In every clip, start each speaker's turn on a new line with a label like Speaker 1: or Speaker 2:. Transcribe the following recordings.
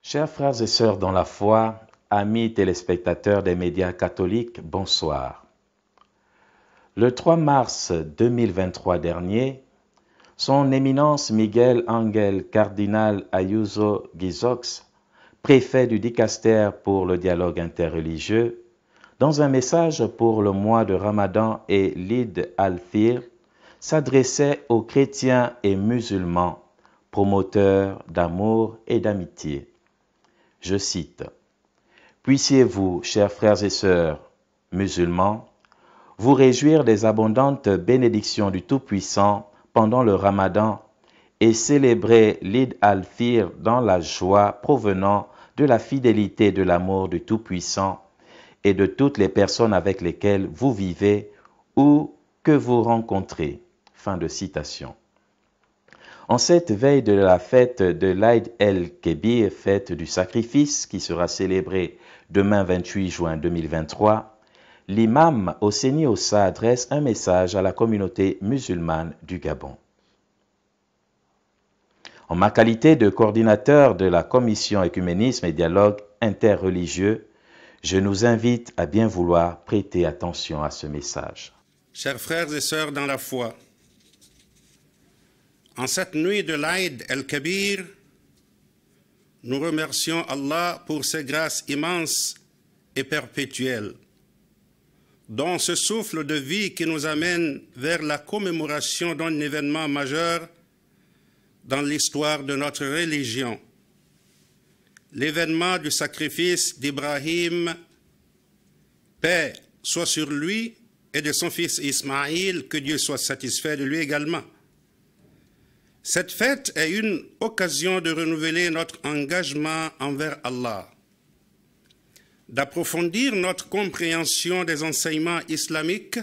Speaker 1: Chers frères et sœurs dans la foi, amis téléspectateurs des médias catholiques, bonsoir. Le 3 mars 2023 dernier, son éminence Miguel Ángel Cardinal Ayuso Guizox, préfet du Dicaster pour le dialogue interreligieux, dans un message pour le mois de Ramadan et l'Eid al-Fitr, s'adressait aux chrétiens et musulmans, promoteurs d'amour et d'amitié. Je cite, « Puissiez-vous, chers frères et sœurs musulmans, vous réjouir des abondantes bénédictions du Tout-Puissant pendant le Ramadan et célébrer l'Eid al-Fitr dans la joie provenant de la fidélité et de l'amour du Tout-Puissant et de toutes les personnes avec lesquelles vous vivez ou que vous rencontrez. » Fin de citation. En cette veille de la fête de l'Aïd el-Kébir, fête du sacrifice, qui sera célébrée demain 28 juin 2023, l'imam Hosseini Ossa adresse un message à la communauté musulmane du Gabon. En ma qualité de coordinateur de la commission Écuménisme et Dialogue interreligieux, je nous invite à bien vouloir prêter attention à ce message.
Speaker 2: Chers frères et sœurs dans la foi, en cette nuit de l'Aïd el-Kébir, nous remercions Allah pour ses grâces immenses et perpétuelles, dont ce souffle de vie qui nous amène vers la commémoration d'un événement majeur dans l'histoire de notre religion, l'événement du sacrifice d'Ibrahim, paix soit sur lui, et de son fils Ismaïl, que Dieu soit satisfait de lui également. Cette fête est une occasion de renouveler notre engagement envers Allah, d'approfondir notre compréhension des enseignements islamiques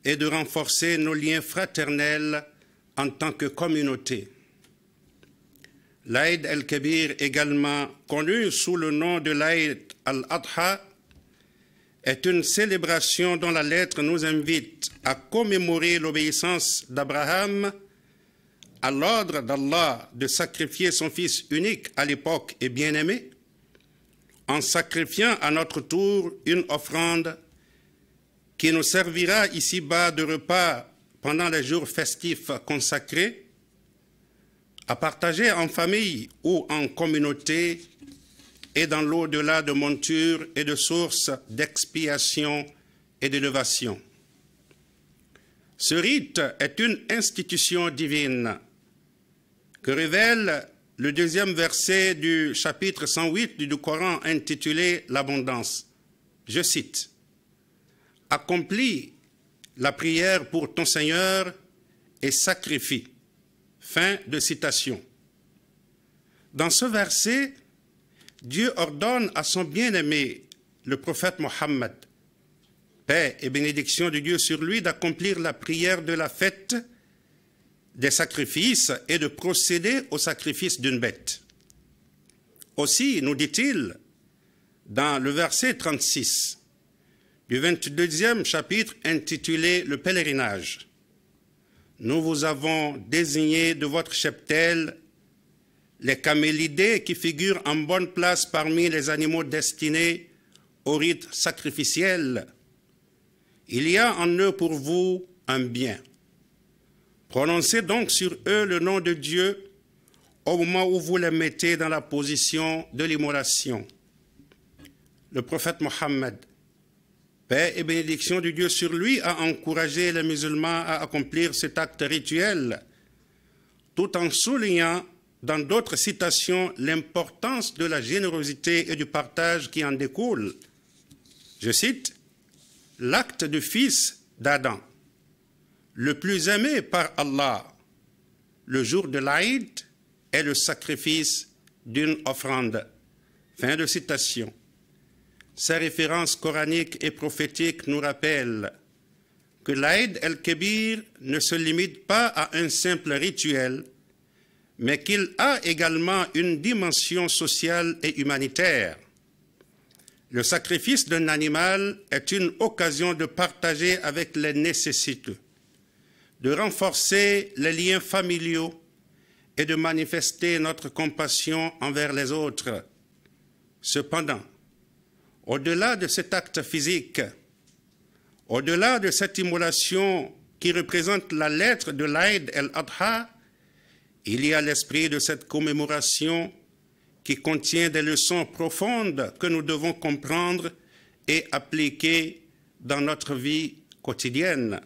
Speaker 2: et de renforcer nos liens fraternels en tant que communauté. L'Aïd el-Kébir, également connu sous le nom de l'Aïd al-Adha, est une célébration dont la lettre nous invite à commémorer l'obéissance d'Abraham à l'ordre d'Allah de sacrifier son fils unique à l'époque et bien-aimé, en sacrifiant à notre tour une offrande qui nous servira ici-bas de repas pendant les jours festifs consacrés, à partager en famille ou en communauté et dans l'au-delà de monture et de sources d'expiation et d'élévation. Ce rite est une institution divine que révèle le deuxième verset du chapitre 108 du Coran intitulé « L'abondance ». Je cite, « Accomplis la prière pour ton Seigneur et sacrifie ». Fin de citation. Dans ce verset, Dieu ordonne à son bien-aimé, le prophète Mohammed, paix et bénédiction de Dieu sur lui, d'accomplir la prière de la fête des sacrifices et de procéder au sacrifice d'une bête. Aussi, nous dit-il, dans le verset 36 du 22e chapitre intitulé « Le pèlerinage », nous vous avons désigné de votre cheptel les camélidés qui figurent en bonne place parmi les animaux destinés au rite sacrificiel. Il y a en eux pour vous un bien. Prononcez donc sur eux le nom de Dieu au moment où vous les mettez dans la position de l'immolation. Le prophète Mohammed, paix et bénédiction de Dieu sur lui, a encouragé les musulmans à accomplir cet acte rituel, tout en soulignant dans d'autres citations l'importance de la générosité et du partage qui en découle. Je cite, « L'acte du fils d'Adam, le plus aimé par Allah, le jour de l'Aïd, est le sacrifice d'une offrande. » Fin de citation. Ces références coraniques et prophétiques nous rappellent que l'Aïd el-Kébir ne se limite pas à un simple rituel, mais qu'il a également une dimension sociale et humanitaire. Le sacrifice d'un animal est une occasion de partager avec les nécessiteux, de renforcer les liens familiaux et de manifester notre compassion envers les autres. Cependant, au-delà de cet acte physique, au-delà de cette immolation qui représente la lettre de l'Aïd el-Adha, il y a l'esprit de cette commémoration qui contient des leçons profondes que nous devons comprendre et appliquer dans notre vie quotidienne.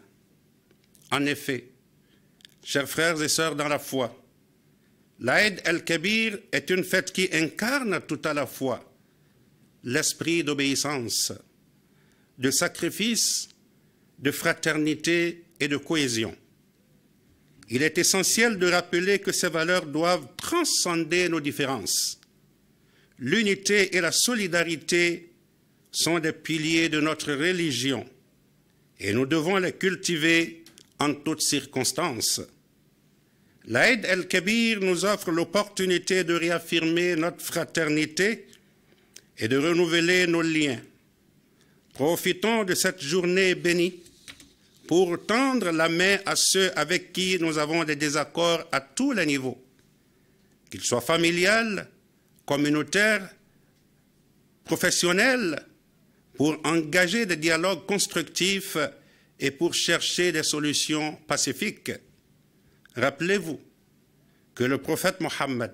Speaker 2: En effet, chers frères et sœurs dans la foi, l'Aïd el-Kabir est une fête qui incarne tout à la fois l'esprit d'obéissance, de sacrifice, de fraternité et de cohésion. Il est essentiel de rappeler que ces valeurs doivent transcender nos différences. L'unité et la solidarité sont des piliers de notre religion et nous devons les cultiver en toutes circonstances. L'Aïd el-Kabir nous offre l'opportunité de réaffirmer notre fraternité et de renouveler nos liens. Profitons de cette journée bénie pour tendre la main à ceux avec qui nous avons des désaccords à tous les niveaux, qu'ils soient familiales, communautaires, professionnels, pour engager des dialogues constructifs et pour chercher des solutions pacifiques. Rappelez-vous que le prophète Mohammed,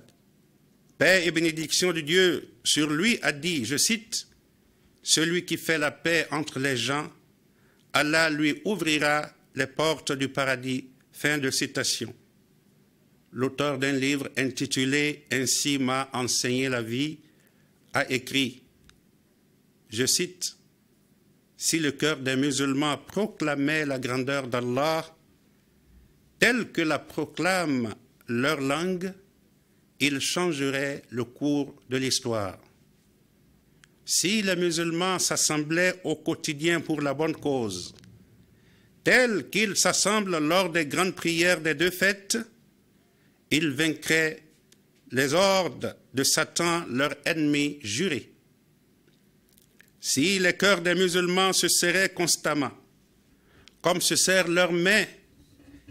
Speaker 2: paix et bénédiction de Dieu sur lui, a dit, je cite, « Celui qui fait la paix entre les gens, Allah lui ouvrira les portes du paradis. » Fin de citation. L'auteur d'un livre intitulé « Ainsi m'a enseigné la vie » a écrit, je cite, « Si le cœur des musulmans proclamait la grandeur d'Allah, telle que la proclame leur langue, ils changeraient le cours de l'histoire. Si les musulmans s'assemblaient au quotidien pour la bonne cause, tels qu'ils s'assemblent lors des grandes prières des deux fêtes, ils vaincraient les hordes de Satan, leur ennemi juré. Si les cœurs des musulmans se serraient constamment, comme se serrent leurs mains,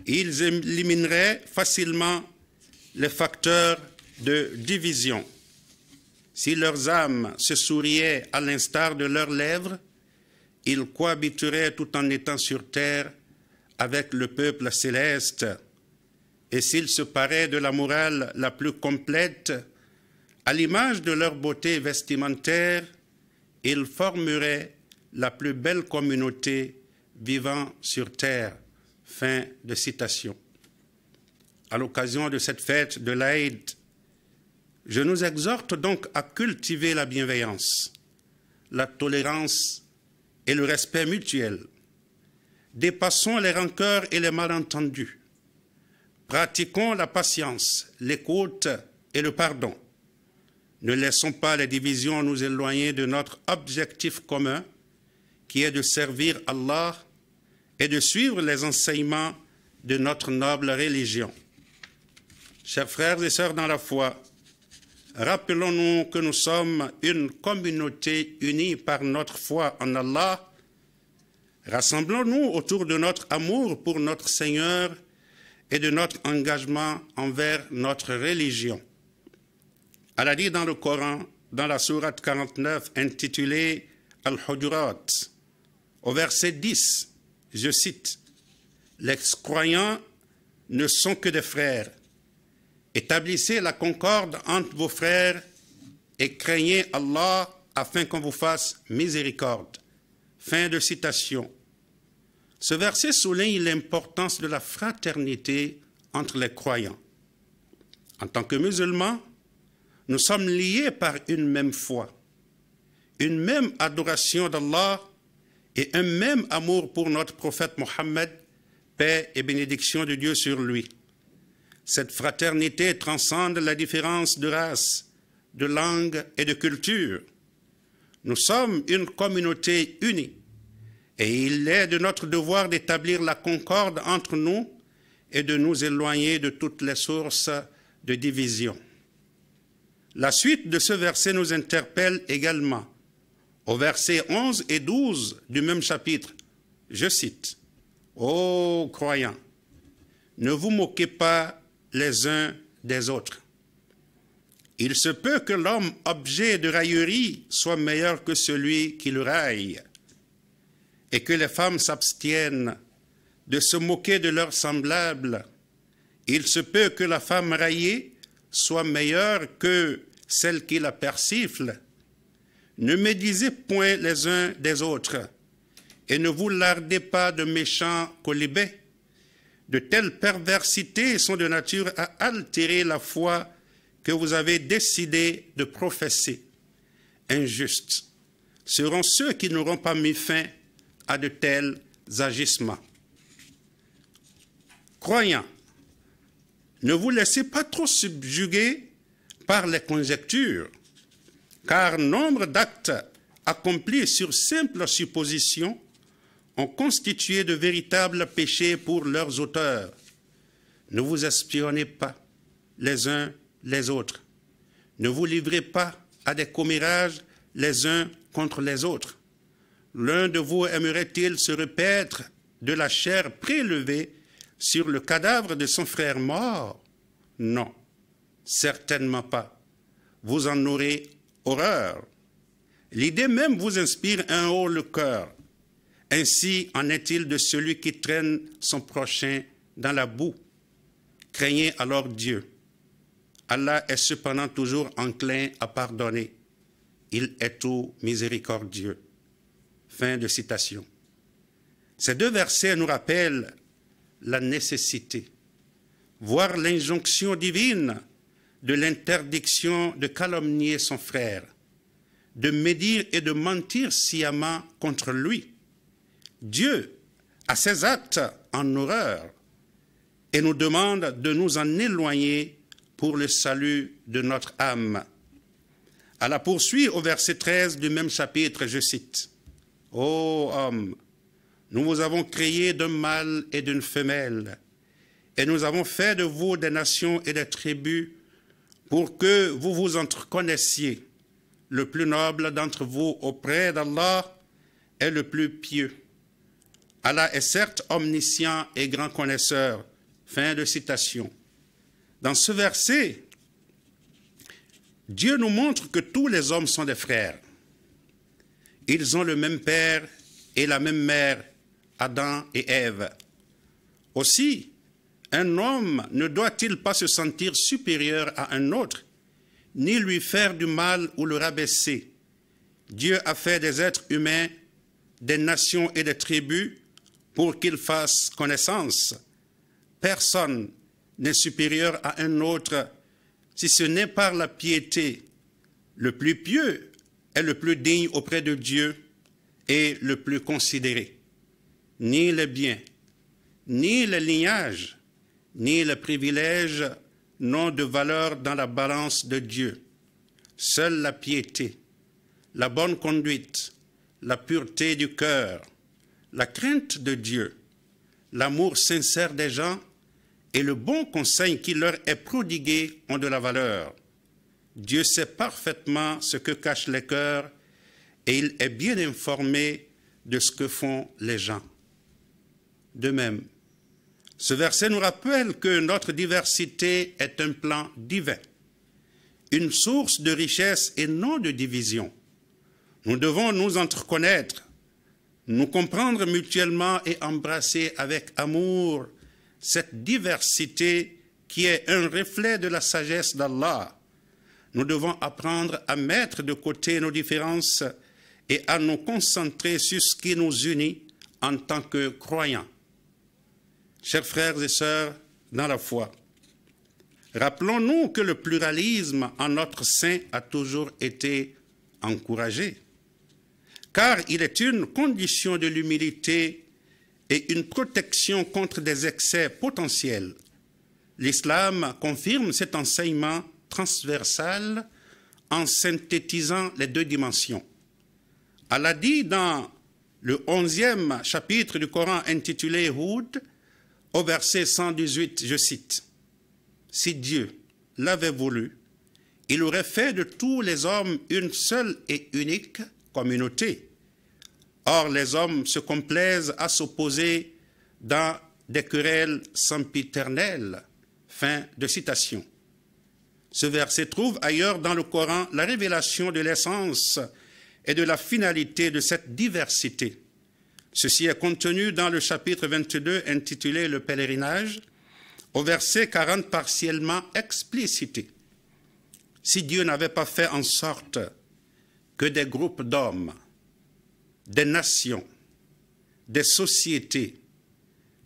Speaker 2: ils élimineraient facilement les facteurs de division. Si leurs âmes se souriaient à l'instar de leurs lèvres, ils cohabiteraient tout en étant sur terre avec le peuple céleste. Et s'ils se paraient de la morale la plus complète, à l'image de leur beauté vestimentaire, ils formeraient la plus belle communauté vivant sur terre. Fin de citation. À l'occasion de cette fête de l'Aïd, je nous exhorte donc à cultiver la bienveillance, la tolérance et le respect mutuel. Dépassons les rancœurs et les malentendus. Pratiquons la patience, l'écoute et le pardon. Ne laissons pas les divisions nous éloigner de notre objectif commun, qui est de servir Allah et de suivre les enseignements de notre noble religion. Chers frères et sœurs dans la foi, rappelons-nous que nous sommes une communauté unie par notre foi en Allah. Rassemblons-nous autour de notre amour pour notre Seigneur et de notre engagement envers notre religion. Allah dit dans le Coran, dans la sourate 49 intitulée Al-Hujurat, au verset 10, je cite, « Les croyants ne sont que des frères. Établissez la concorde entre vos frères et craignez Allah afin qu'on vous fasse miséricorde. » Fin de citation. Ce verset souligne l'importance de la fraternité entre les croyants. En tant que musulmans, nous sommes liés par une même foi, une même adoration d'Allah et un même amour pour notre prophète Mohammed, paix et bénédiction de Dieu sur lui. Cette fraternité transcende la différence de race, de langue et de culture. Nous sommes une communauté unie et il est de notre devoir d'établir la concorde entre nous et de nous éloigner de toutes les sources de division. La suite de ce verset nous interpelle également. Au verset 11 et 12 du même chapitre, je cite, « Ô croyants, ne vous moquez pas les uns des autres. Il se peut que l'homme objet de raillerie soit meilleur que celui qui le raille, et que les femmes s'abstiennent de se moquer de leurs semblables. Il se peut que la femme raillée soit meilleure que celle qui la persifle. Ne médisez point les uns des autres, et ne vous lardez pas de méchants quolibets. De telles perversités sont de nature à altérer la foi que vous avez décidé de professer. Injustes seront ceux qui n'auront pas mis fin à de tels agissements. Croyants, ne vous laissez pas trop subjuguer par les conjectures, car nombre d'actes accomplis sur simple supposition ont constitué de véritables péchés pour leurs auteurs. Ne vous espionnez pas les uns les autres. Ne vous livrez pas à des commérages les uns contre les autres. L'un de vous aimerait-il se repaître de la chair prélevée sur le cadavre de son frère mort? Non, certainement pas. Vous en aurez horreur. L'idée même vous inspire un haut le cœur. Ainsi en est-il de celui qui traîne son prochain dans la boue. Craignez alors Dieu. Allah est cependant toujours enclin à pardonner. Il est tout miséricordieux. Fin de citation. Ces deux versets nous rappellent la nécessité, voire l'injonction divine de l'interdiction de calomnier son frère, de médire et de mentir sciemment contre lui. Dieu a ses actes en horreur et nous demande de nous en éloigner pour le salut de notre âme. À la poursuite, au verset 13 du même chapitre, je cite, « Ô homme, nous vous avons créé d'un mâle et d'une femelle, et nous avons fait de vous des nations et des tribus pour que vous vous entreconnaissiez. Le plus noble d'entre vous auprès d'Allah est le plus pieux. Allah est certes omniscient et grand connaisseur. » Fin de citation. Dans ce verset, Dieu nous montre que tous les hommes sont des frères. Ils ont le même père et la même mère, Adam et Ève. Aussi, un homme ne doit-il pas se sentir supérieur à un autre, ni lui faire du mal ou le rabaisser. Dieu a fait des êtres humains, des nations et des tribus pour qu'ils fassent connaissance. Personne n'est supérieur à un autre si ce n'est par la piété. Le plus pieux est le plus digne auprès de Dieu et le plus considéré. Ni les biens, ni le lignage, ni le privilège n'ont de valeur dans la balance de Dieu. Seule la piété, la bonne conduite, la pureté du cœur, la crainte de Dieu, l'amour sincère des gens et le bon conseil qui leur est prodigué ont de la valeur. Dieu sait parfaitement ce que cachent les cœurs et il est bien informé de ce que font les gens. De même, ce verset nous rappelle que notre diversité est un plan divin, une source de richesse et non de division. Nous devons nous entreconnaître, nous comprendre mutuellement et embrasser avec amour cette diversité qui est un reflet de la sagesse d'Allah. Nous devons apprendre à mettre de côté nos différences et à nous concentrer sur ce qui nous unit en tant que croyants. Chers frères et sœurs dans la foi, rappelons-nous que le pluralisme en notre sein a toujours été encouragé, car il est une condition de l'humilité et une protection contre des excès potentiels. L'islam confirme cet enseignement transversal en synthétisant les deux dimensions. Allah dit dans le 11e chapitre du Coran intitulé Hud, au verset 118, je cite, « Si Dieu l'avait voulu, il aurait fait de tous les hommes une seule et unique communauté. Or, les hommes se complaisent à s'opposer dans des querelles sempiternelles. » Fin de citation. Ce verset trouve ailleurs dans le Coran la révélation de l'essence et de la finalité de cette diversité. Ceci est contenu dans le chapitre 22 intitulé « Le pèlerinage », au verset 40 partiellement explicité. Si Dieu n'avait pas fait en sorte que des groupes d'hommes, des nations, des sociétés,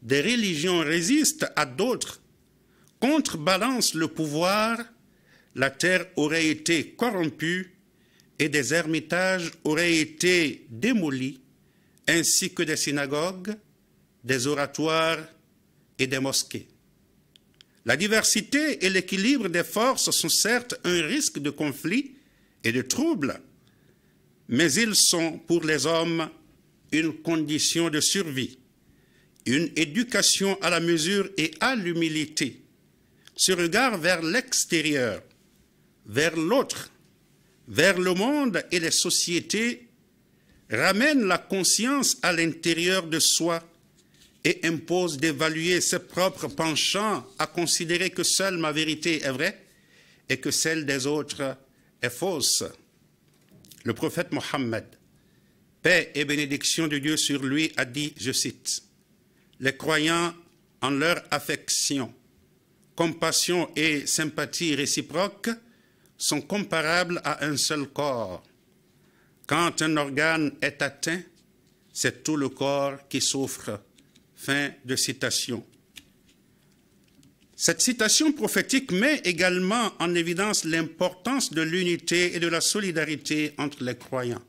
Speaker 2: des religions résistent à d'autres, contrebalancent le pouvoir, la terre aurait été corrompue et des ermitages auraient été démolis, ainsi que des synagogues, des oratoires et des mosquées. La diversité et l'équilibre des forces sont certes un risque de conflit et de trouble, mais ils sont pour les hommes une condition de survie, une éducation à la mesure et à l'humilité, ce regard vers l'extérieur, vers l'autre, vers le monde et les sociétés, ramène la conscience à l'intérieur de soi et impose d'évaluer ses propres penchants, à considérer que seule ma vérité est vraie et que celle des autres est fausse. Le prophète Mohammed, paix et bénédiction de Dieu sur lui, a dit, je cite, « Les croyants en leur affection, compassion et sympathie réciproques sont comparables à un seul corps. Quand un organe est atteint, c'est tout le corps qui souffre. » Fin de citation. Cette citation prophétique met également en évidence l'importance de l'unité et de la solidarité entre les croyants.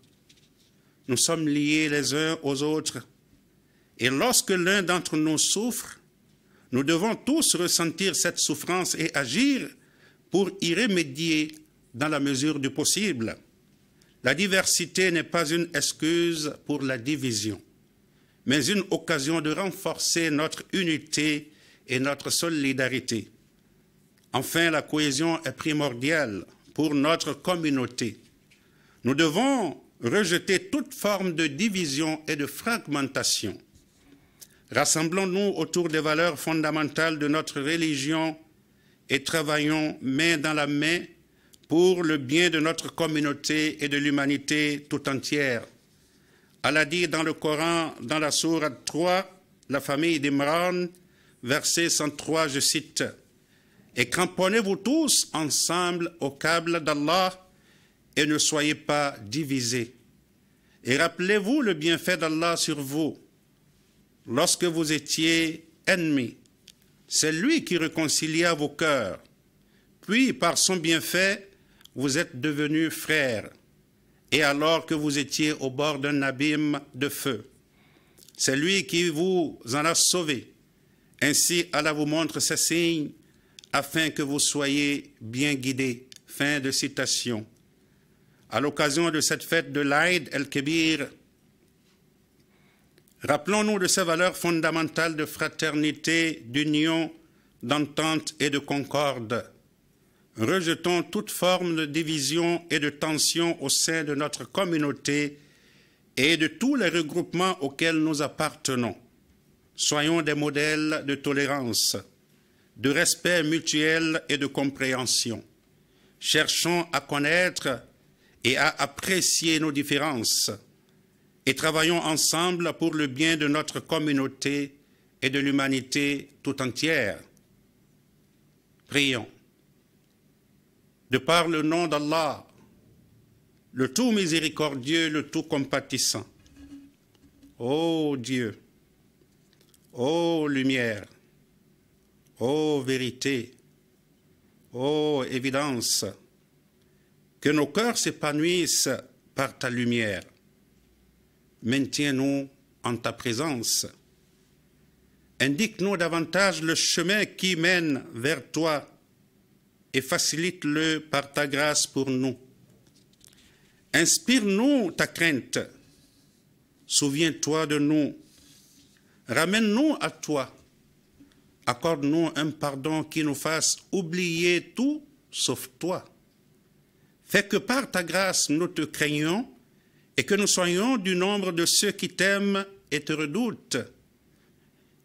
Speaker 2: Nous sommes liés les uns aux autres, et lorsque l'un d'entre nous souffre, nous devons tous ressentir cette souffrance et agir pour y remédier dans la mesure du possible. La diversité n'est pas une excuse pour la division, mais une occasion de renforcer notre unité et notre solidarité. Enfin, la cohésion est primordiale pour notre communauté. Nous devons rejeter toute forme de division et de fragmentation. Rassemblons-nous autour des valeurs fondamentales de notre religion et travaillons main dans la main pour le bien de notre communauté et de l'humanité tout entière. Allah dit dans le Coran, dans la sourate 3, la famille d'Imran, verset 103, je cite, « Et cramponnez-vous tous ensemble au câble d'Allah et ne soyez pas divisés. Et rappelez-vous le bienfait d'Allah sur vous. Lorsque vous étiez ennemis, c'est lui qui réconcilia vos cœurs. Puis, par son bienfait, vous êtes devenus frères. Et alors que vous étiez au bord d'un abîme de feu, c'est lui qui vous en a sauvés. Ainsi, Allah vous montre ses signes afin que vous soyez bien guidés. » Fin de citation. À l'occasion de cette fête de l'Aïd el-Kébir, rappelons-nous de ces valeurs fondamentales de fraternité, d'union, d'entente et de concorde. Rejetons toute forme de division et de tension au sein de notre communauté et de tous les regroupements auxquels nous appartenons. Soyons des modèles de tolérance, de respect mutuel et de compréhension. Cherchons à connaître et à apprécier nos différences et travaillons ensemble pour le bien de notre communauté et de l'humanité tout entière. Prions. De par le nom d'Allah, le tout miséricordieux, le tout compatissant. Ô Dieu, ô lumière, ô vérité, ô évidence, que nos cœurs s'épanouissent par ta lumière. Maintiens-nous en ta présence. Indique-nous davantage le chemin qui mène vers toi et facilite-le par ta grâce pour nous. Inspire-nous ta crainte. Souviens-toi de nous. Ramène-nous à toi. Accorde-nous un pardon qui nous fasse oublier tout sauf toi. Fais que par ta grâce nous te craignons et que nous soyons du nombre de ceux qui t'aiment et te redoutent.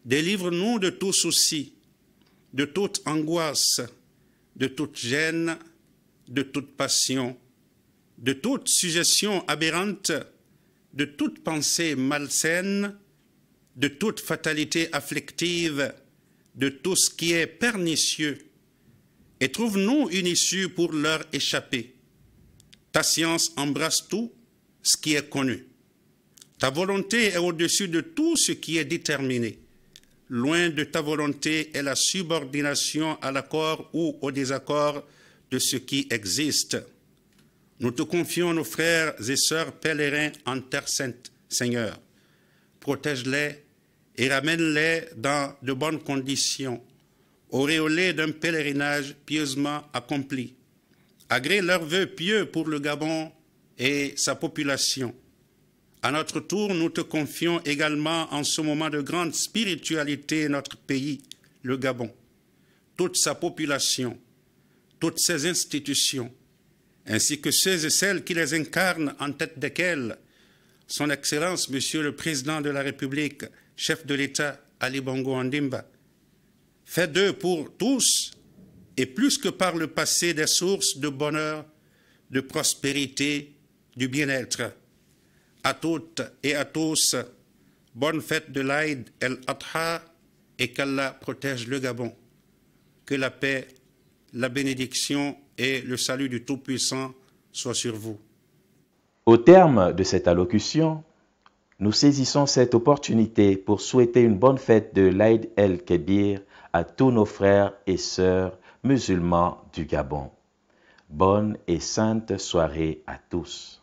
Speaker 2: Délivre-nous de tout souci, de toute angoisse, de toute gêne, de toute passion, de toute suggestion aberrante, de toute pensée malsaine, de toute fatalité afflictive, de tout ce qui est pernicieux, et trouve-nous une issue pour leur échapper. Ta science embrasse tout ce qui est connu. Ta volonté est au-dessus de tout ce qui est déterminé. Loin de ta volonté est la subordination à l'accord ou au désaccord de ce qui existe. Nous te confions nos frères et sœurs pèlerins en Terre Sainte, Seigneur. Protège-les et ramène-les dans de bonnes conditions, auréolés d'un pèlerinage pieusement accompli. Agrée leurs vœux pieux pour le Gabon et sa population. À notre tour, nous te confions également en ce moment de grande spiritualité notre pays, le Gabon, toute sa population, toutes ses institutions, ainsi que ceux et celles qui les incarnent, en tête desquels Son Excellence, Monsieur le Président de la République, chef de l'État, Ali Bongo Ondimba. Fais d'eux pour tous, et plus que par le passé, des sources de bonheur, de prospérité, du bien-être. À toutes et à tous, bonne fête de l'Aïd el-Adha et qu'Allah protège le Gabon. Que la paix, la bénédiction et le salut du Tout-Puissant soient sur vous.
Speaker 1: Au terme de cette allocution, nous saisissons cette opportunité pour souhaiter une bonne fête de l'Aïd el-Kébir à tous nos frères et sœurs musulmans du Gabon. Bonne et sainte soirée à tous.